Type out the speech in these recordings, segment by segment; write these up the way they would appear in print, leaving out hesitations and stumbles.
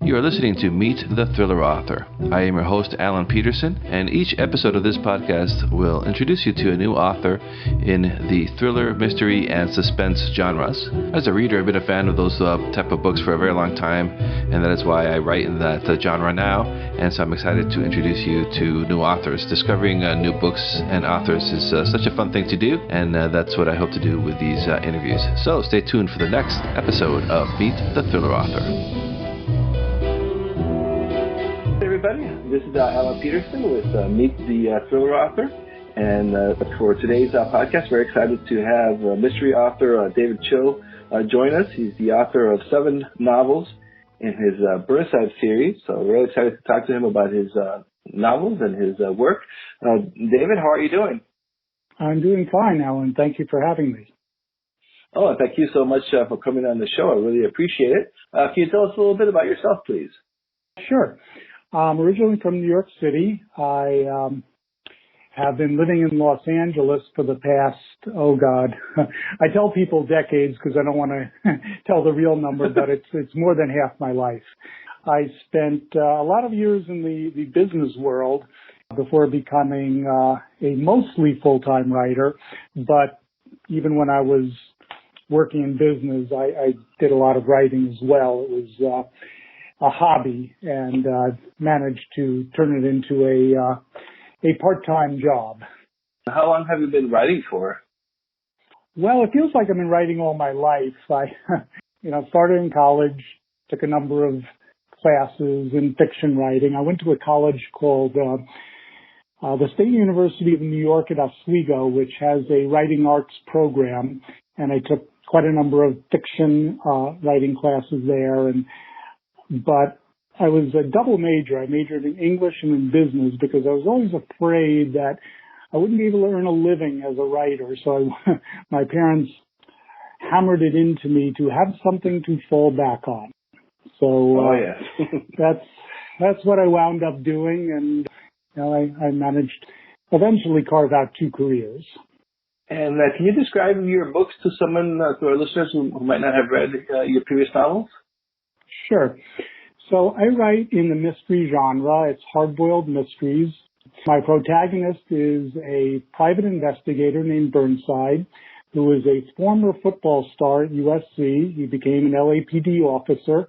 You are listening to Meet the Thriller Author. I am your host, Alan Peterson, and each episode of this podcast will introduce you to a new author in the thriller, mystery, and suspense genres. As a reader, I've been a fan of those type of books for a very long time, and that is why I write in that genre now, and so I'm excited to introduce you to new authors. Discovering new books and authors is such a fun thing to do, and that's what I hope to do with these interviews. So stay tuned for the next episode of Meet the Thriller Author. Hey everybody, this is Alan Peterson with Meet the Thriller Author, and for today's podcast, we're excited to have mystery author David Cho join us. He's the author of 7 novels in his Burnside series, so we're really excited to talk to him about his novels and his work. David, how are you doing? I'm doing fine, Alan. Thank you for having me. Oh, thank you so much for coming on the show. I really appreciate it. Can you tell us a little bit about yourself, please? Sure. I'm originally from New York City. I have been living in Los Angeles for the past, I tell people decades because I don't want to tell the real number, but it's more than half my life. I spent a lot of years in the business world before becoming a mostly full-time writer, but even when I was working in business, I did a lot of writing as well. It was a hobby, and managed to turn it into a part-time job. How long have you been writing for? Well, it feels like I've been writing all my life. I, started in college, took a number of classes in fiction writing. I went to a college called the State University of New York at Oswego, which has a writing arts program, and I took quite a number of fiction writing classes there, but I was a double major. I majored in English and in business because I was always afraid that I wouldn't be able to earn a living as a writer. So my parents hammered it into me to have something to fall back on. So that's what I wound up doing, and I managed to eventually carve out 2 careers. And can you describe your books to someone, to our listeners who might not have read your previous novels? Sure. So I write in the mystery genre. It's hard-boiled mysteries. My protagonist is a private investigator named Burnside, who is a former football star at USC. He became an LAPD officer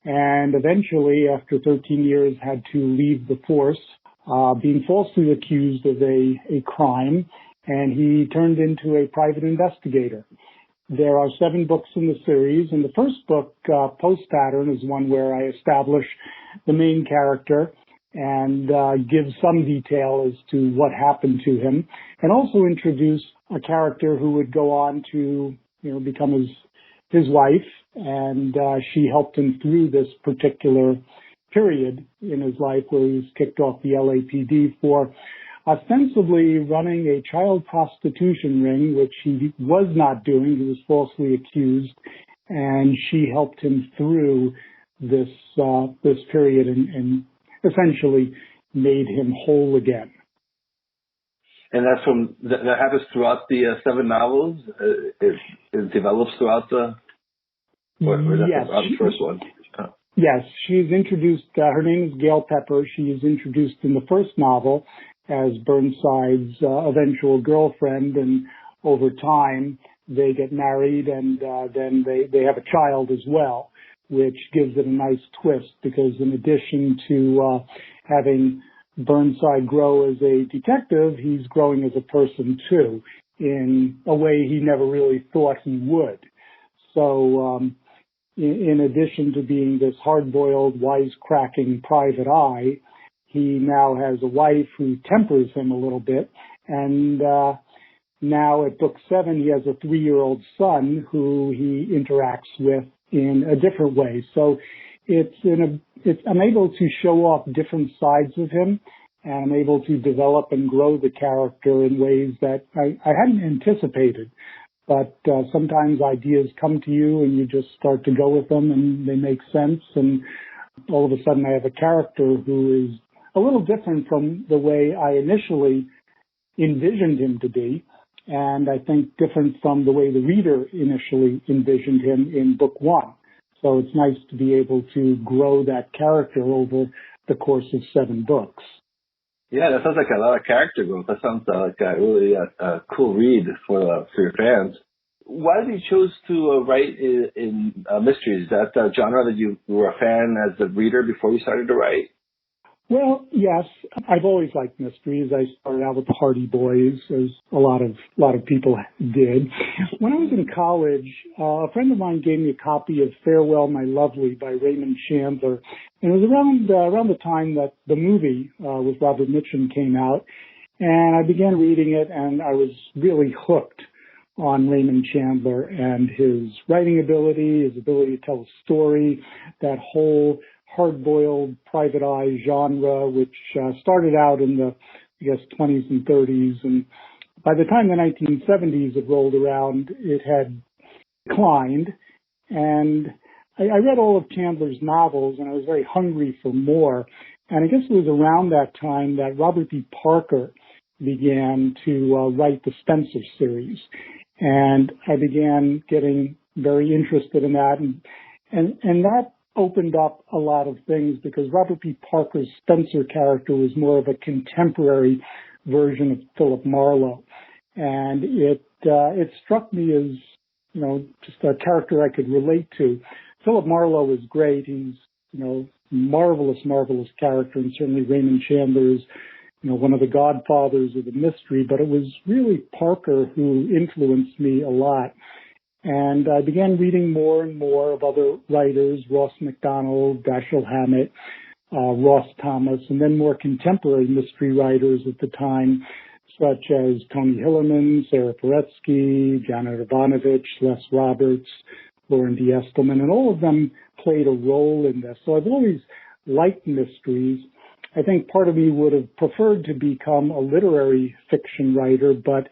and eventually, after 13 years, had to leave the force, being falsely accused of a crime, and he turned into a private investigator. There are 7 books in the series, and the first book, Post Pattern, is one where I establish the main character and give some detail as to what happened to him, and also introduce a character who would go on to, become his wife, and she helped him through this particular period in his life where he was kicked off the LAPD for ostensibly running a child prostitution ring, which he was not doing. He was falsely accused, and she helped him through this period and essentially made him whole again. And that happens throughout the 7 novels? It develops throughout the first one? Oh. Yes, she's introduced, her name is Gail Pepper. She is introduced in the first novel as Burnside's eventual girlfriend, and over time they get married, and then they have a child as well, which gives it a nice twist because in addition to having Burnside grow as a detective, he's growing as a person too, in a way he never really thought he would. So in addition to being this hard-boiled, wisecracking private eye, he now has a wife who tempers him a little bit, and now at book 7 he has a 3-year-old son who he interacts with in a different way. So I'm able to show off different sides of him, and I'm able to develop and grow the character in ways that I hadn't anticipated. But sometimes ideas come to you and you just start to go with them and they make sense, and all of a sudden I have a character who is a little different from the way I initially envisioned him to be, and I think different from the way the reader initially envisioned him in book 1. So it's nice to be able to grow that character over the course of 7 books. Yeah, that sounds like a lot of character growth. That sounds like a really cool read for your fans. Why did you choose to write in mysteries? Is that a genre that you were a fan as a reader before you started to write? Well, yes, I've always liked mysteries. I started out with the Hardy Boys, as a lot of people did. When I was in college, a friend of mine gave me a copy of Farewell, My Lovely by Raymond Chandler, and it was around the time that the movie with Robert Mitchum came out, and I began reading it, and I was really hooked on Raymond Chandler and his writing ability, his ability to tell a story, that whole hard-boiled private eye genre, which started out in the, 20s and 30s. And by the time the 1970s had rolled around, it had declined. And I read all of Chandler's novels, and I was very hungry for more. And I guess it was around that time that Robert B. Parker began to write the Spencer series. And I began getting very interested in that. And that opened up a lot of things, because Robert P. Parker's Spencer character was more of a contemporary version of Philip Marlowe. And it struck me as, just a character I could relate to. Philip Marlowe is great. He's, marvelous character, and certainly Raymond Chandler is, one of the godfathers of the mystery, but it was really Parker who influenced me a lot. And I began reading more and more of other writers, Ross MacDonald, Dashiell Hammett, Ross Thomas, and then more contemporary mystery writers at the time, such as Tony Hillerman, Sarah Paretsky, Janet Ivanovich, Les Roberts, Lauren D. Estelman, and all of them played a role in this. So I've always liked mysteries. I think part of me would have preferred to become a literary fiction writer, but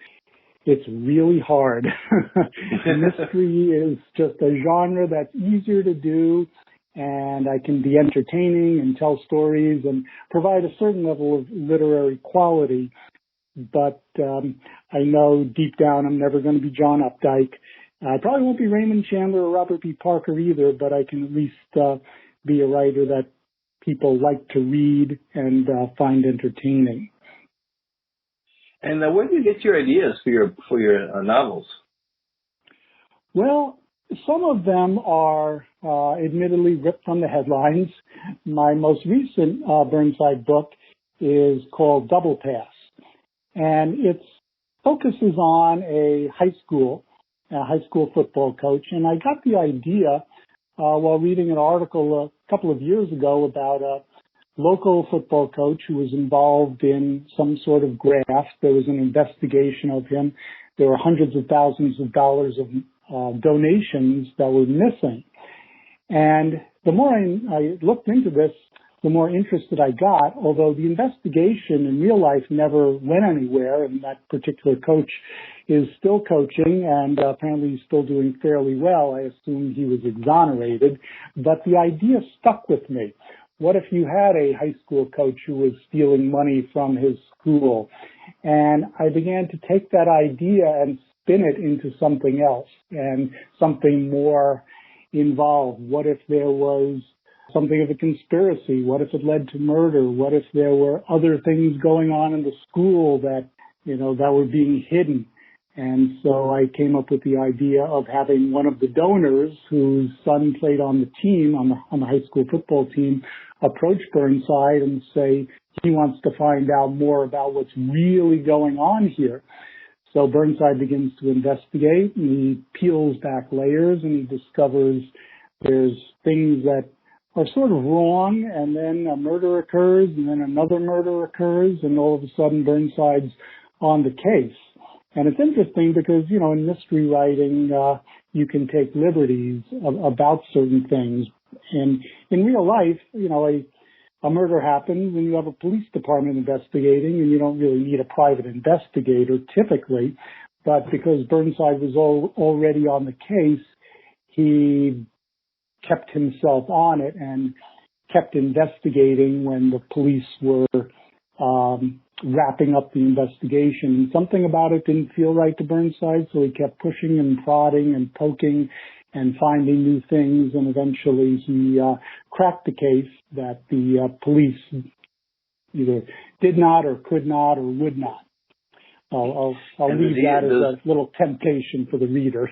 it's really hard. Mystery is just a genre that's easier to do, and I can be entertaining and tell stories and provide a certain level of literary quality. But I know deep down I'm never going to be John Updike. I probably won't be Raymond Chandler or Robert B. Parker either, but I can at least be a writer that people like to read and find entertaining. And where do you get your ideas for your novels? Well, some of them are admittedly ripped from the headlines. My most recent Burnside book is called Double Pass, and it focuses on a high school football coach. And I got the idea while reading an article a couple of years ago about a local football coach who was involved in some sort of graft. There was an investigation of him. There were hundreds of thousands of dollars of donations that were missing. And the more I looked into this, the more interested I got, although the investigation in real life never went anywhere, and that particular coach is still coaching, and apparently he's still doing fairly well. I assume he was exonerated, but the idea stuck with me. What if you had a high school coach who was stealing money from his school? And I began to take that idea and spin it into something else and something more involved. What if there was something of a conspiracy? What if it led to murder? What if there were other things going on in the school that were being hidden? And so I came up with the idea of having one of the donors whose son played on the team, on the high school football team, approach Burnside and say he wants to find out more about what's really going on here. So Burnside begins to investigate, and he peels back layers, and he discovers there's things that are sort of wrong, and then a murder occurs, and then another murder occurs, and all of a sudden Burnside's on the case. And it's interesting because, in mystery writing, you can take liberties about certain things. And in real life, a murder happens and you have a police department investigating, and you don't really need a private investigator typically. But because Burnside was already on the case, he kept himself on it and kept investigating when the police were wrapping up the investigation. Something about it didn't feel right to Burnside, so he kept pushing and prodding and poking and finding new things, and eventually he cracked the case that the police either did not or could not or would not. I'll leave that as a little temptation for the reader.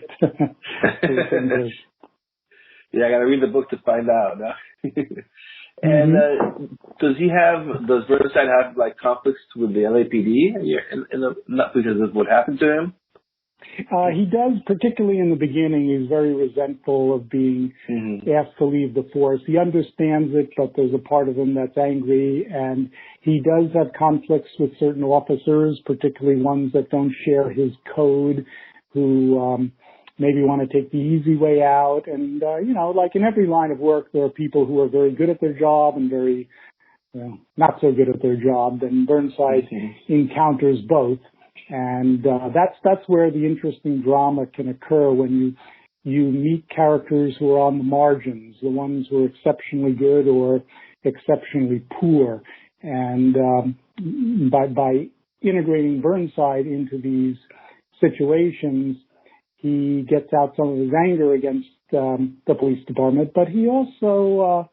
Yeah, I got to read the book to find out. No? And does Burnside have like conflicts with the LAPD not because of what happened to him? He does, particularly in the beginning. He's very resentful of being asked to leave the force. He understands it, but there's a part of him that's angry, and he does have conflicts with certain officers, particularly ones that don't share his code, who maybe want to take the easy way out. And, like in every line of work, there are people who are very good at their job and very not so good at their job. And Burnside encounters both. And that's where the interesting drama can occur, when you meet characters who are on the margins, the ones who are exceptionally good or exceptionally poor. And by integrating Burnside into these situations, he gets out some of his anger against the police department, but he also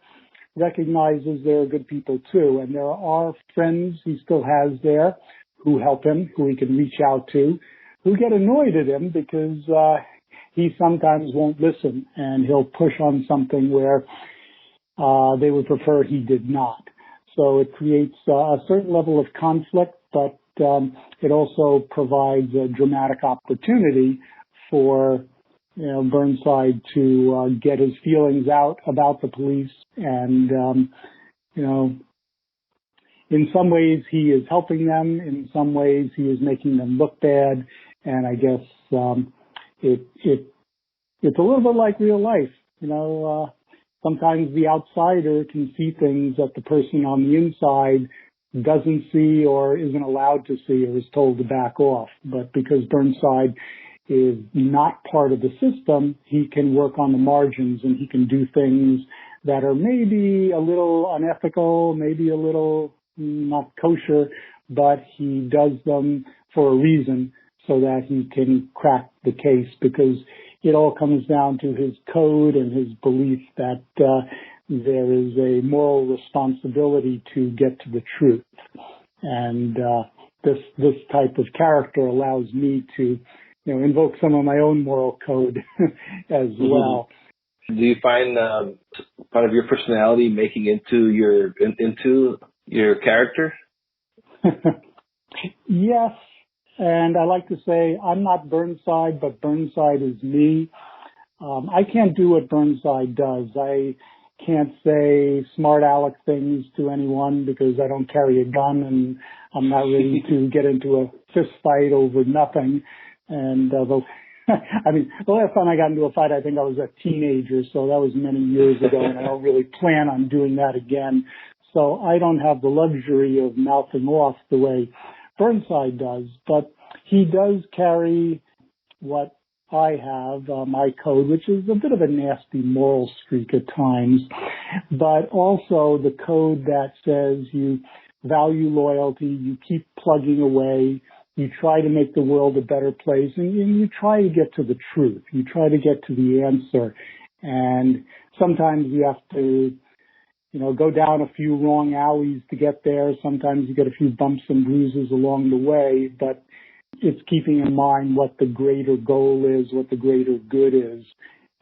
recognizes there are good people too, and there are friends he still has there who help him, who he can reach out to, who get annoyed at him because he sometimes won't listen, and he'll push on something where they would prefer he did not. So it creates a certain level of conflict, but it also provides a dramatic opportunity for Burnside to get his feelings out about the police, and in some ways he is helping them, in some ways he is making them look bad, and I guess it's a little bit like real life. Sometimes the outsider can see things that the person on the inside doesn't see or isn't allowed to see or is told to back off. But because Burnside is not part of the system, he can work on the margins, and he can do things that are maybe a little unethical, maybe a little not kosher, but he does them for a reason so that he can crack the case, because it all comes down to his code and his belief that there is a moral responsibility to get to the truth. And this type of character allows me to invoke some of my own moral code as well. Do you find part of your personality making into your character? Yes, and I like to say I'm not Burnside, but Burnside is me. I can't do what Burnside does. I can't say smart aleck things to anyone because I don't carry a gun, and I'm not ready to get into a fist fight over nothing. And the last time I got into a fight, I think I was a teenager, so that was many years ago, and I don't really plan on doing that again. So I don't have the luxury of mouthing off the way Burnside does, but he does carry what I have, my code, which is a bit of a nasty moral streak at times, but also the code that says you value loyalty, you keep plugging away, you try to make the world a better place, and you try to get to the truth. You try to get to the answer. And sometimes you have to, go down a few wrong alleys to get there. Sometimes you get a few bumps and bruises along the way, but it's keeping in mind what the greater goal is, what the greater good is.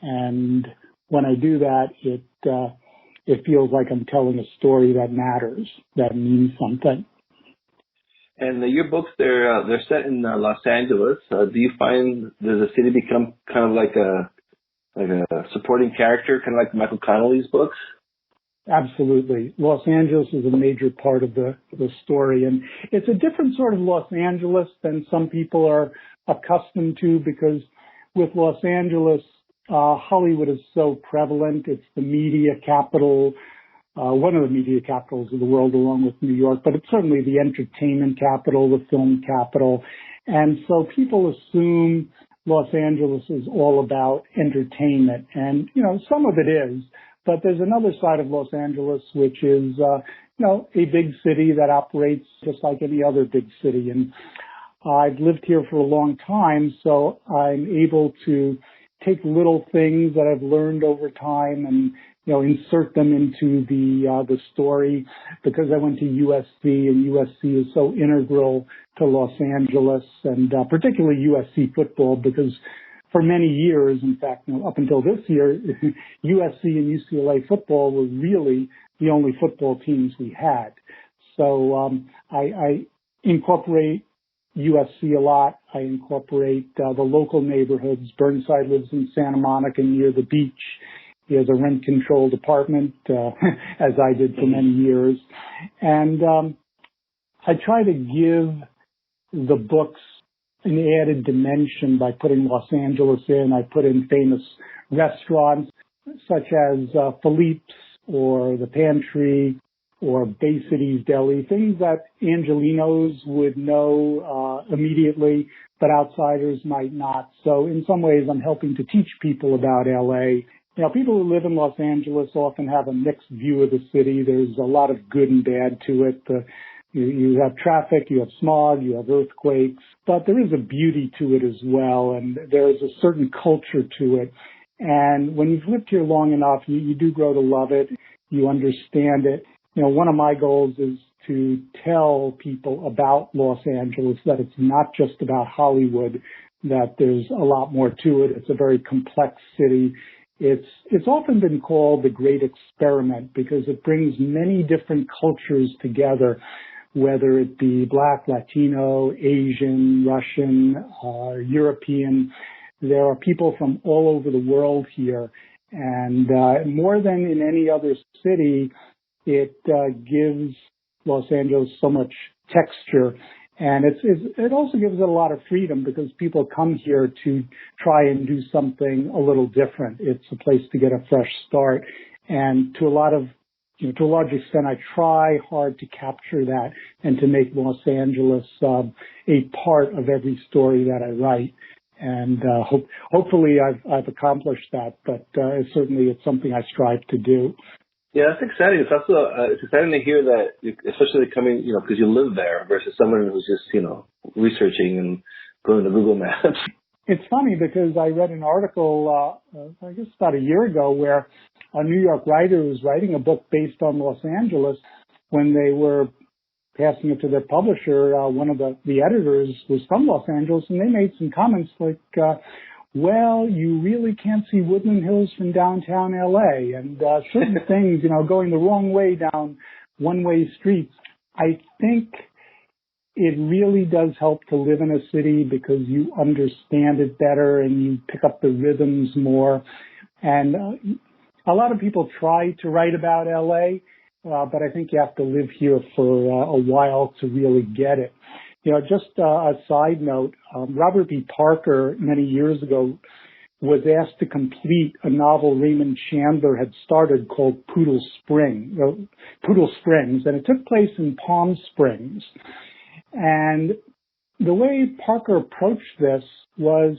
And when I do that, it feels like I'm telling a story that matters, that means something. And your books, they're set in Los Angeles. Do you find does the city become kind of like a supporting character, kind of like Michael Connelly's books? Absolutely. Los Angeles is a major part of the story, and it's a different sort of Los Angeles than some people are accustomed to, because with Los Angeles, Hollywood is so prevalent. It's the media capital, one of the media capitals of the world along with New York, but it's certainly the entertainment capital, the film capital. And so people assume Los Angeles is all about entertainment, and, some of it is. But there's another side of Los Angeles, which is, a big city that operates just like any other big city. And I've lived here for a long time, so I'm able to take little things that I've learned over time and, insert them into the story, because I went to USC, and USC is so integral to Los Angeles, and particularly USC football, because for many years, in fact, up until this year, USC and UCLA football were really the only football teams we had. So I incorporate USC a lot. I incorporate the local neighborhoods. Burnside lives in Santa Monica near the beach. He has a rent-controlled apartment, as I did for many years. And I try to give the books an added dimension by putting Los Angeles in. I put in famous restaurants such as Philippe's or The Pantry or Bay City's Deli, things that Angelinos would know immediately, but outsiders might not. So in some ways, I'm helping to teach people about LA. People who live in Los Angeles often have a mixed view of the city. There's a lot of good and bad to it. You have traffic, you have smog, you have earthquakes, but there is a beauty to it as well, and there is a certain culture to it. And when you've lived here long enough, you do grow to love it. You understand it. One of my goals is to tell people about Los Angeles, that it's not just about Hollywood, that there's a lot more to it. It's a very complex city. It's often been called the Great Experiment because it brings many different cultures together, whether it be Black, Latino, Asian, Russian, European. There are people from all over the world here, and more than in any other city, it gives Los Angeles so much texture, and it also gives it a lot of freedom because people come here to try and do something a little different. It's a place to get a fresh start, and to a large extent, I try hard to capture that and to make Los Angeles a part of every story that I write. And hopefully I've accomplished that, but certainly it's something I strive to do. Yeah, that's exciting. It's also it's exciting to hear that, especially coming, because you live there versus someone who's just, researching and going to Google Maps. It's funny because I read an article, I guess about a year ago, where a New York writer was writing a book based on Los Angeles. When they were passing it to their publisher, one of the editors was from Los Angeles, and they made some comments like, well, you really can't see Woodland Hills from downtown LA, and certain things, going the wrong way down one-way streets. I think it really does help to live in a city because you understand it better and you pick up the rhythms more. And a lot of people try to write about LA, but I think you have to live here for a while to really get it. Just a side note, Robert B. Parker many years ago was asked to complete a novel Raymond Chandler had started called Poodle Springs, and it took place in Palm Springs. And the way Parker approached this was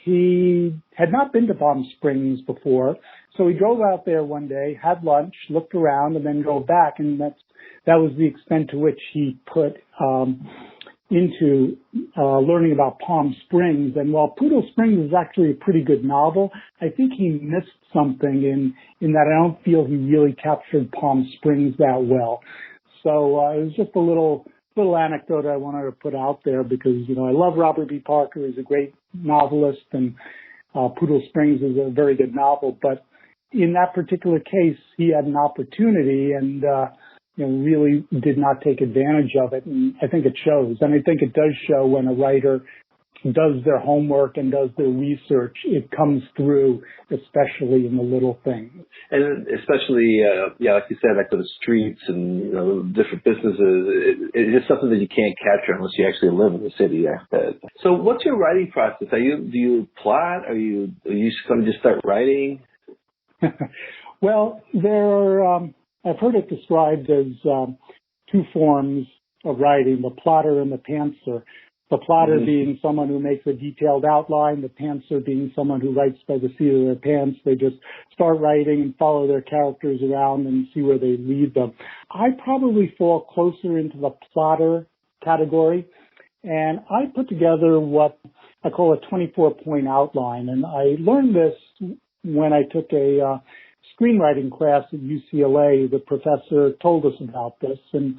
he had not been to Palm Springs before, so he drove out there one day, had lunch, looked around, and then drove back, and that was the extent to which he put into learning about Palm Springs. And while Poodle Springs is actually a pretty good novel, I think he missed something in that I don't feel he really captured Palm Springs that well. So it was just a little anecdote I wanted to put out there because, I love Robert B. Parker. He's a great novelist, and Poodle Springs is a very good novel. But in that particular case, he had an opportunity and really did not take advantage of it. And I think it shows. And I think it does show when a writer does their homework and does their research. It comes through, especially in the little things. And especially, like you said, like the streets and different businesses. It's just something that you can't capture unless you actually live in the city. So what's your writing process? Do you plot? Are you going to just start writing? Well, there are... I've heard it described as two forms of writing, the plotter and the pantser. The plotter being someone who makes a detailed outline, the pantser being someone who writes by the seat of their pants. They just start writing and follow their characters around and see where they lead them. I probably fall closer into the plotter category, and I put together what I call it 24-point outline. And I learned this when I took a screenwriting class at UCLA. The professor told us about this. And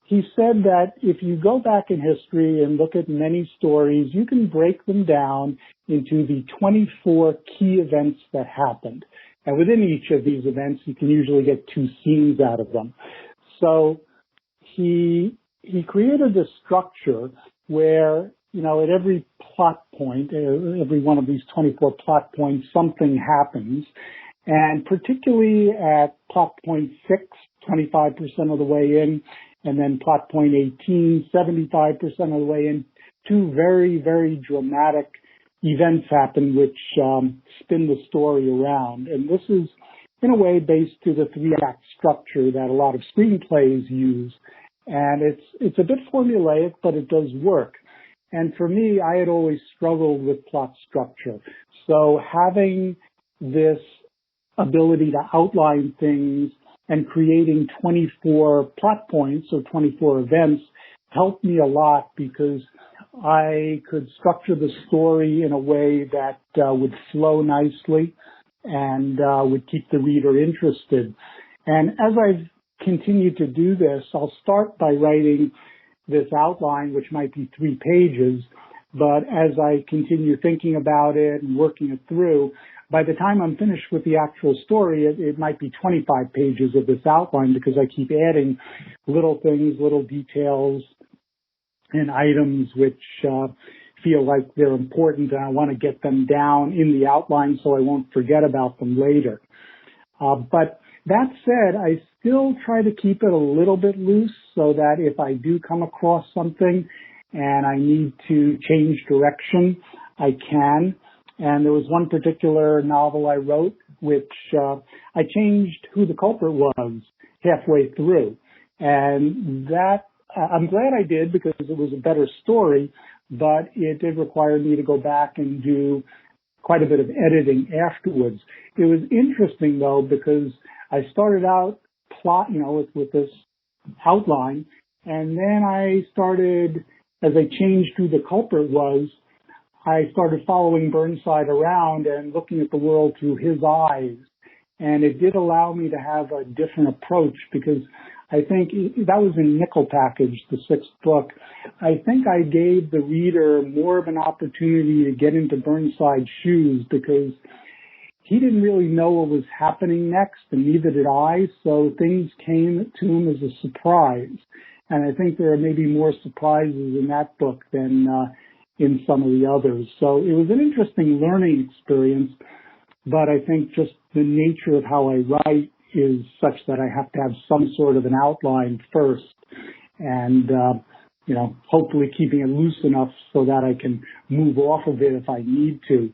he said that if you go back in history and look at many stories, you can break them down into the 24 key events that happened. And within each of these events, you can usually get 2 scenes out of them. So he created this structure where, at every plot point, every one of these 24 plot points, something happens. And particularly at plot point 6, 25% of the way in, and then plot point 18, 75% of the way in, 2 very, very dramatic events happen which spin the story around. And this is, in a way, based to the 3-act structure that a lot of screenplays use. And it's a bit formulaic, but it does work. And for me, I had always struggled with plot structure. So having this ability to outline things and creating 24 plot points or 24 events helped me a lot because I could structure the story in a way that would flow nicely and would keep the reader interested. And as I've continued to do this, I'll start by writing this outline, which might be 3 pages, but as I continue thinking about it and working it through, by the time I'm finished with the actual story, it might be 25 pages of this outline because I keep adding little things, little details, and items which feel like they're important, and I want to get them down in the outline so I won't forget about them later. But that said, I still try to keep it a little bit loose so that if I do come across something and I need to change direction, I can. And there was one particular novel I wrote which I changed who the culprit was halfway through. And that I'm glad I did because it was a better story, but it did require me to go back and do quite a bit of editing afterwards. It was interesting though because I started out with this outline, and then I started, as I changed who the culprit was, I started following Burnside around and looking at the world through his eyes. And it did allow me to have a different approach because I think that was in Nickel Package, the 6th book. I think I gave the reader more of an opportunity to get into Burnside's shoes because he didn't really know what was happening next, and neither did I, so things came to him as a surprise. And I think there are maybe more surprises in that book than in some of the others. So it was an interesting learning experience, but I think just the nature of how I write is such that I have to have some sort of an outline first and, hopefully keeping it loose enough so that I can move off of it if I need to.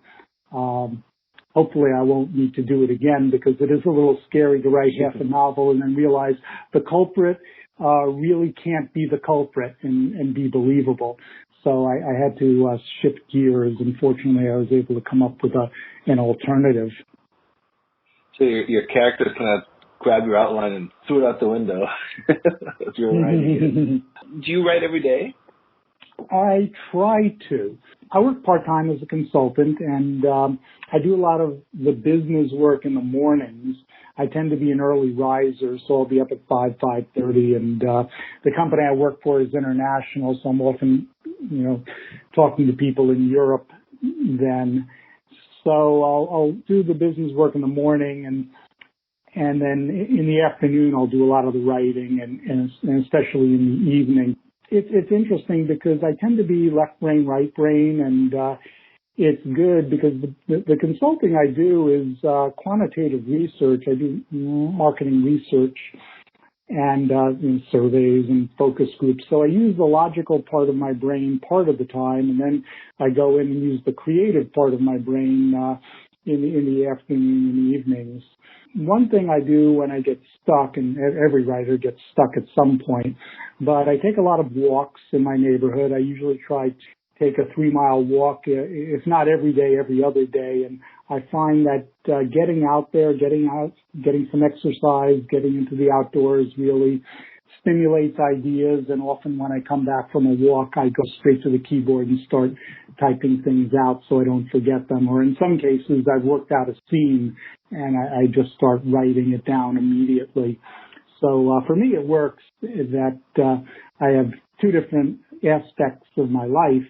Hopefully I won't need to do it again because it is a little scary to write half a novel and then realize the culprit really can't be the culprit and be believable. So I had to shift gears, and fortunately I was able to come up with an alternative. So your character kind of grabbed your outline and threw it out the window as you were writing it. Do you write every day? I try to. I work part-time as a consultant, and I do a lot of the business work in the mornings. I tend to be an early riser, so I'll be up at 5:30, and the company I work for is international, so I'm often, talking to people in Europe then. So I'll do the business work in the morning, and then in the afternoon I'll do a lot of the writing, and especially in the evening. It's interesting because I tend to be left brain, right brain, and it's good because the consulting I do is quantitative research. I do marketing research and surveys and focus groups. So I use the logical part of my brain part of the time, and then I go in and use the creative part of my brain in the afternoon and the evenings. One thing I do when I get stuck, and every writer gets stuck at some point, but I take a lot of walks in my neighborhood. I usually try to take a 3-mile walk, if not every day, every other day. And I find that getting out there, getting some exercise, getting into the outdoors really stimulates ideas, and often when I come back from a walk, I go straight to the keyboard and start typing things out so I don't forget them. Or in some cases, I've worked out a scene and I just start writing it down immediately. So for me, it works that I have two different aspects of my life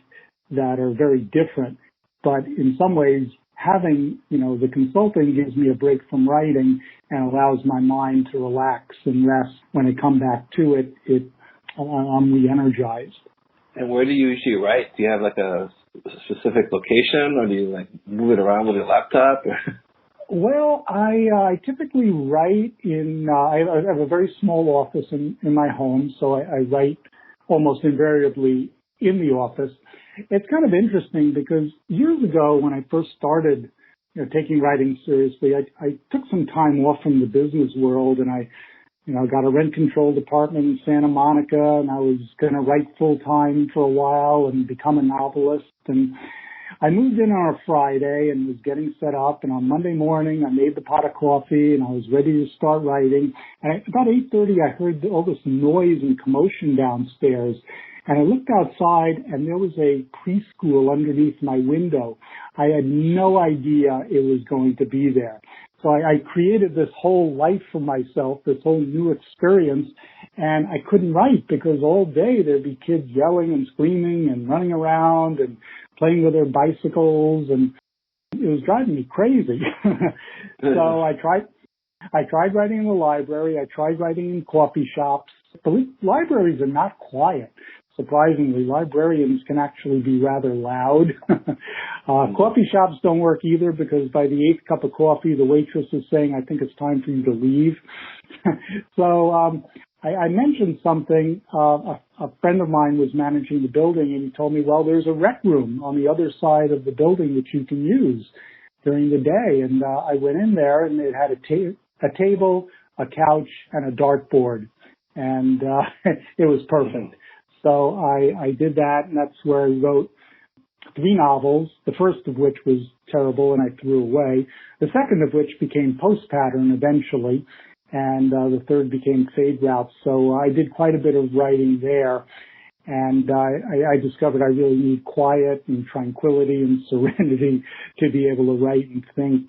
that are very different, but in some ways, having, the consulting gives me a break from writing and allows my mind to relax and rest. When I come back to it, I'm re-energized. And where do you usually write? Do you have like a specific location, or do you like move it around with your laptop? Well, I typically write in, I have a very small office in my home, so I write almost invariably in the office. It's kind of interesting because years ago when I first started taking writing seriously, I took some time off from the business world, and I got a rent-controlled apartment in Santa Monica, and I was going to write full-time for a while and become a novelist. And I moved in on a Friday and was getting set up, and on Monday morning I made the pot of coffee and I was ready to start writing. And about 8:30 I heard all this noise and commotion downstairs. And I looked outside, and there was a preschool underneath my window. I had no idea it was going to be there. So I created this whole life for myself, this whole new experience, and I couldn't write because all day there'd be kids yelling and screaming and running around and playing with their bicycles, and it was driving me crazy. So I tried writing in the library. I tried writing in coffee shops. The libraries are not quiet. Surprisingly, librarians can actually be rather loud. Coffee shops don't work either because by the 8th cup of coffee, the waitress is saying, "I think it's time for you to leave." So I mentioned something. A friend of mine was managing the building, and he told me, well, there's a rec room on the other side of the building that you can use during the day. And I went in there, and it had a table, a couch, and a dartboard. And it was perfect. So I did that, and that's where I wrote 3 novels, the first of which was terrible and I threw away. The second of which became Post Pattern eventually, and the third became Fade Routes. So I did quite a bit of writing there, and I discovered I really need quiet and tranquility and serenity to be able to write and think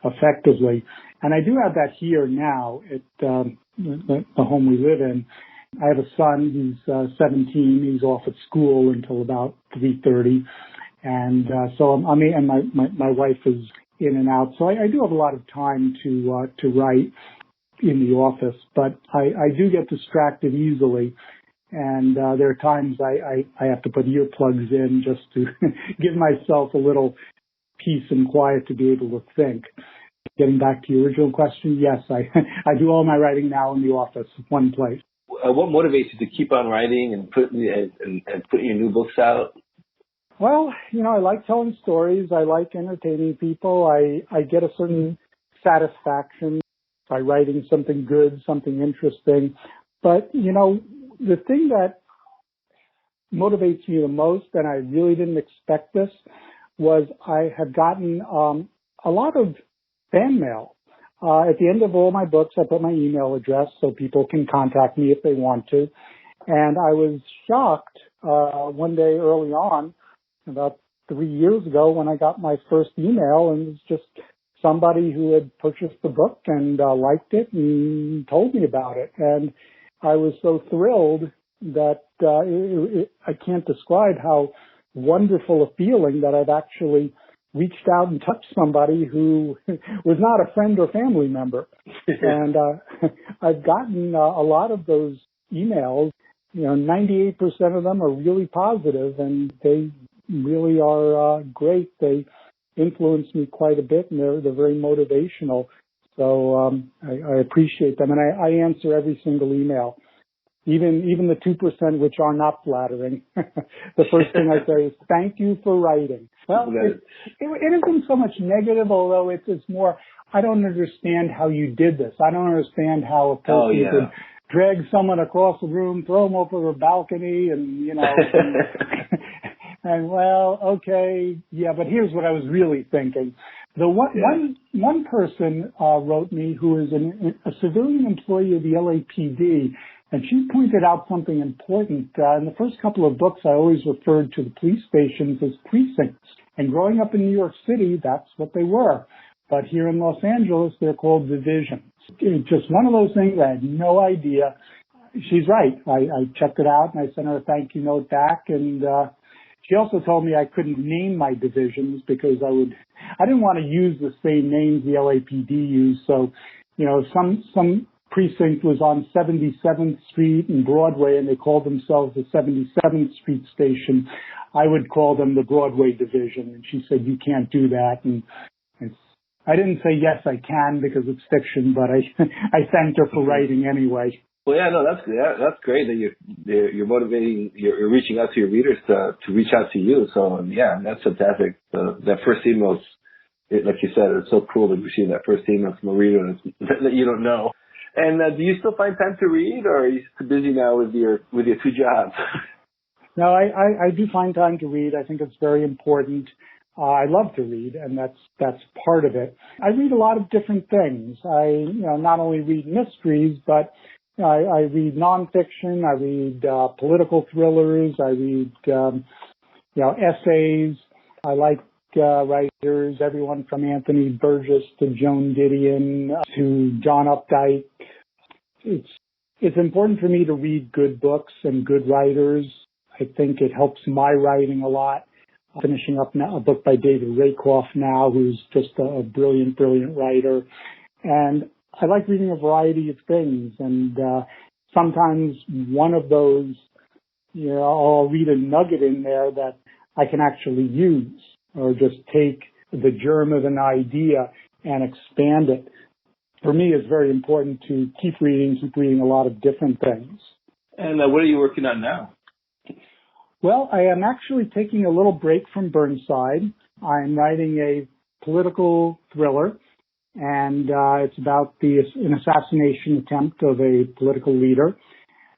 effectively. And I do have that here now at the home we live in. I have a son. He's 17. He's off at school until about 3:30, and so I'm and my wife is in and out. So I do have a lot of time to write in the office, but I do get distracted easily, and there are times I have to put earplugs in just to give myself a little peace and quiet to be able to think. Getting back to your original question, yes, I do all my writing now in the office, one place. What motivates you to keep on writing and putting your new books out? Well, I like telling stories. I like entertaining people. I get a certain satisfaction by writing something good, something interesting. But, the thing that motivates me the most, and I really didn't expect this, was I have gotten a lot of fan mail. At the end of all my books, I put my email address so people can contact me if they want to. And I was shocked one day early on, about 3 years ago, when I got my first email, and it was just somebody who had purchased the book and liked it and told me about it. And I was so thrilled that I can't describe how wonderful a feeling that I've actually reached out and touched somebody who was not a friend or family member. And I've gotten a lot of those emails. 98% of them are really positive, and they really are great. They influence me quite a bit, and they're very motivational. So I appreciate them, and I answer every single email. Even the 2% which are not flattering. The first thing I say is, thank you for writing. Well, it isn't so much negative, although it's more, I don't understand how you did this. I don't understand how a person could drag someone across the room, throw them over a balcony, and, and well, okay, yeah, but here's what I was really thinking. The one person wrote me who is a civilian employee of the LAPD, and she pointed out something important. In the first couple of books, I always referred to the police stations as precincts. And growing up in New York City, that's what they were. But here in Los Angeles, they're called divisions. It's just one of those things I had no idea. She's right. I checked it out, and I sent her a thank you note back, and she also told me I couldn't name my divisions because I didn't want to use the same names the LAPD used. So, some precinct was on 77th Street and Broadway, and they called themselves the 77th Street Station. I would call them the Broadway Division. And she said, you can't do that. And I didn't say, yes, I can, because it's fiction, but I thanked her for writing anyway. Well, yeah, no, that's great that you're motivating, you're reaching out to your readers to reach out to you. So, yeah, that's fantastic. That first email, like you said, it's so cool to receive that first email from a reader that you don't know. And do you still find time to read, or are you too busy now with your two jobs? No, I do find time to read. I think it's very important. I love to read, and that's part of it. I read a lot of different things. I not only read mysteries, but I read nonfiction. I read political thrillers. I read essays. I like writers, everyone from Anthony Burgess to Joan Didion to John Updike. It's important for me to read good books and good writers. I think it helps my writing a lot. I'm finishing up now a book by David Rakoff now, who's just a brilliant, brilliant writer. And I like reading a variety of things. And sometimes one of those, I'll read a nugget in there that I can actually use, or just take the germ of an idea and expand it. For me, it's very important to keep reading a lot of different things. And what are you working on now? Well, I am actually taking a little break from Burnside. I'm writing a political thriller, and it's about an assassination attempt of a political leader.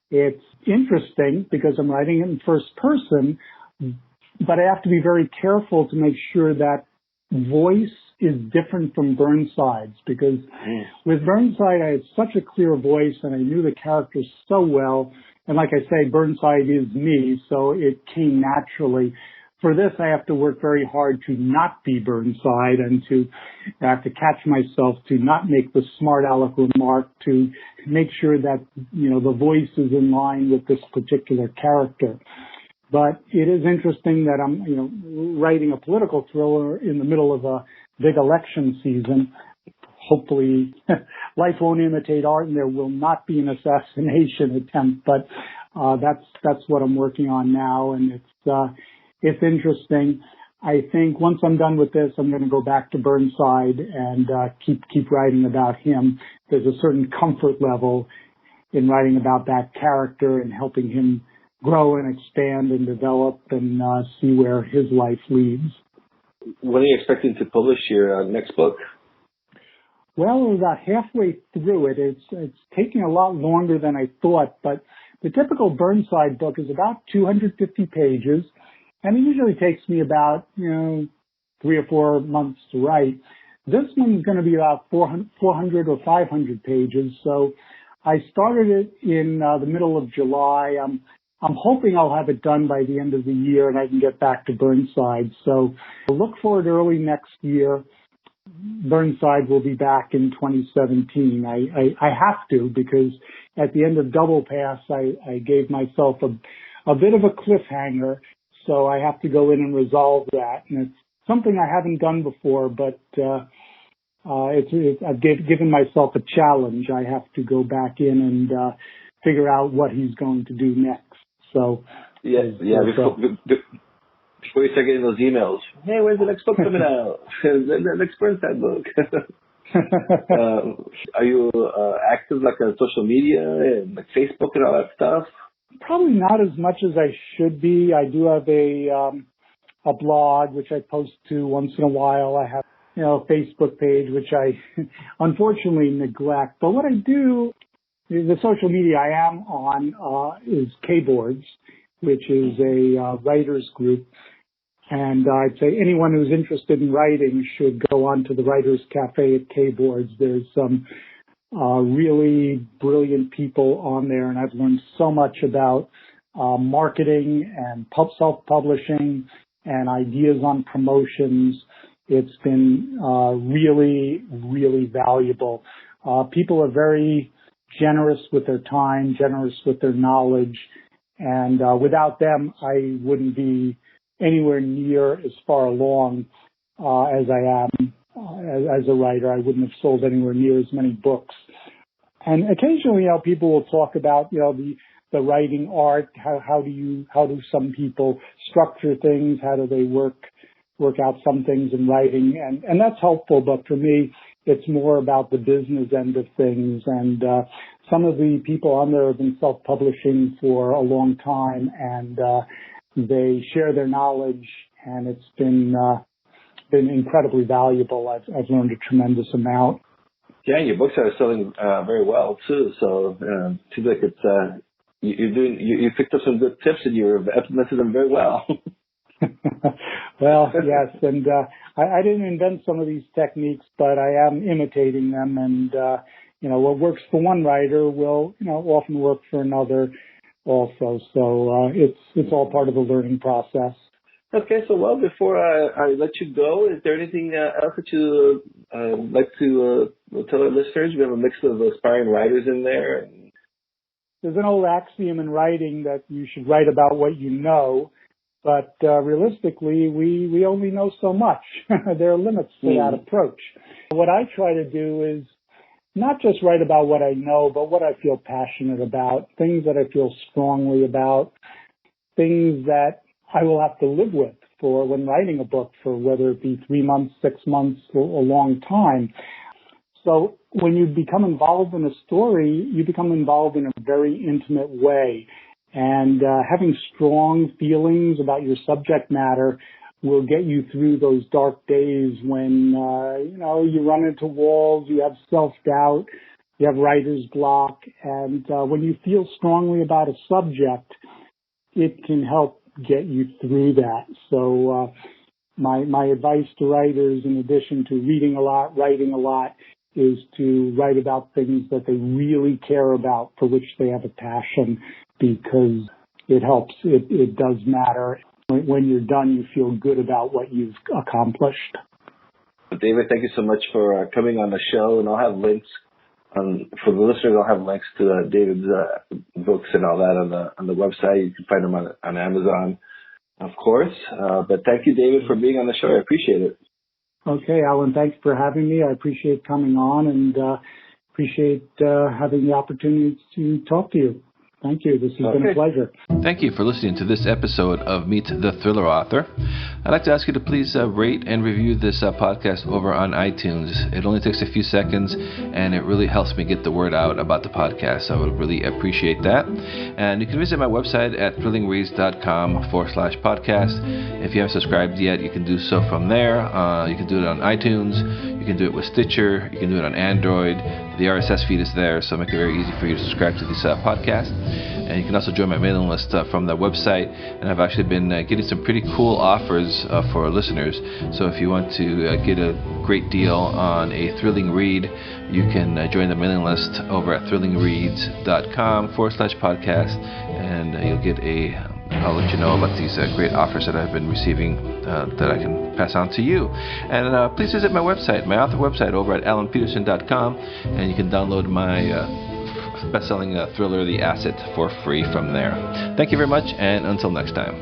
It's interesting because I'm writing it in first person, but I have to be very careful to make sure that voice is different from Burnside's, because with Burnside, I had such a clear voice and I knew the characters so well. And like I say, Burnside is me, so it came naturally. For this, I have to work very hard to not be Burnside, and I have to catch myself to not make the smart aleck remark, to make sure that, the voice is in line with this particular character. But it is interesting that I'm, writing a political thriller in the middle of a big election season. Hopefully, life won't imitate art, and there will not be an assassination attempt. But that's what I'm working on now, and it's interesting. I think once I'm done with this, I'm going to go back to Burnside and keep writing about him. There's a certain comfort level in writing about that character and helping him grow and expand and develop and see where his life leads. When are you expecting to publish your next book? Well, we're about halfway through it. It's taking a lot longer than I thought, but the typical Burnside book is about 250 pages, and it usually takes me about 3 or 4 months to write. This one's going to be about 400 or 500 pages, so I started it in the middle of July. I'm hoping I'll have it done by the end of the year and I can get back to Burnside. So look forward early next year. Burnside will be back in 2017. I have to, because at the end of Double Pass, I gave myself a bit of a cliffhanger. So I have to go in and resolve that. And it's something I haven't done before, but I've given myself a challenge. I have to go back in and figure out what he's going to do next. So before you start getting those emails, hey, where's the next book coming out? the next Burnside book. Are you active on social media and Facebook and all that stuff? Probably not as much as I should be. I do have a blog which I post to once in a while. I have a Facebook page which I unfortunately neglect. But what I do, the social media I am on is Kboards, which is a writers group. And I'd say anyone who's interested in writing should go on to the Writers Cafe at K-Boards. There's some really brilliant people on there, and I've learned so much about marketing and self-publishing and ideas on promotions. It's been really, really valuable. People are very generous with their time, generous with their knowledge, and without them, I wouldn't be anywhere near as far along as I am as a writer. I wouldn't have sold anywhere near as many books. And occasionally, people will talk about, the writing art. How do some people structure things? How do they work out some things in writing? And that's helpful. But for me, it's more about the business end of things. And some of the people on there have been self-publishing for a long time, and they share their knowledge, and it's been incredibly valuable. I've learned a tremendous amount. Yeah, your books are selling very well too. So it seems like it's you picked up some good tips and you've implemented them very well. Well, yes, and I didn't invent some of these techniques, but I am imitating them. And what works for one writer will often work for another also. So it's all part of the learning process. Okay, so before I let you go, is there anything else that you like to tell our listeners? We have a mix of aspiring writers in there. There's an old axiom in writing that you should write about what you know, but realistically, we only know so much. There are limits to that approach. What I try to do is not just write about what I know, but what I feel passionate about, things that I feel strongly about, things that I will have to live with for when writing a book, for whether it be 3 months, 6 months, or a long time. So when you become involved in a story, you become involved in a very intimate way. And having strong feelings about your subject matter will get you through those dark days when, you run into walls, you have self-doubt, you have writer's block. And when you feel strongly about a subject, it can help get you through that. So my advice to writers, in addition to reading a lot, writing a lot, is to write about things that they really care about, for which they have a passion, because it helps. It does matter. When you're done, you feel good about what you've accomplished. David, thank you so much for coming on the show, and I'll have links for the listeners. I'll have links to David's books and all that on the website. You can find them on Amazon, of course. But thank you, David, for being on the show. I appreciate it. Okay, Alan, thanks for having me. I appreciate coming on and appreciate having the opportunity to talk to you. Thank you. This has been a pleasure. Thank you for listening to this episode of Meet the Thriller Author. I'd like to ask you to please rate and review this podcast over on iTunes. It only takes a few seconds, and it really helps me get the word out about the podcast. I would really appreciate that. And you can visit my website at thrillingreads.com/podcast. If you haven't subscribed yet, you can do so from there. You can do it on iTunes. You can do it with Stitcher. You can do it on Android. The RSS feed is there, so make it very easy for you to subscribe to this podcast. And you can also join my mailing list from the website. And I've actually been getting some pretty cool offers for our listeners. So if you want to get a great deal on a thrilling read, you can join the mailing list over at thrillingreads.com/podcast. And you'll get I'll let you know about these great offers that I've been receiving that I can pass on to you. And please visit my website, my author website, over at alanpeterson.com, and you can download my best-selling thriller, The Asset, for free from there. Thank you very much, and until next time.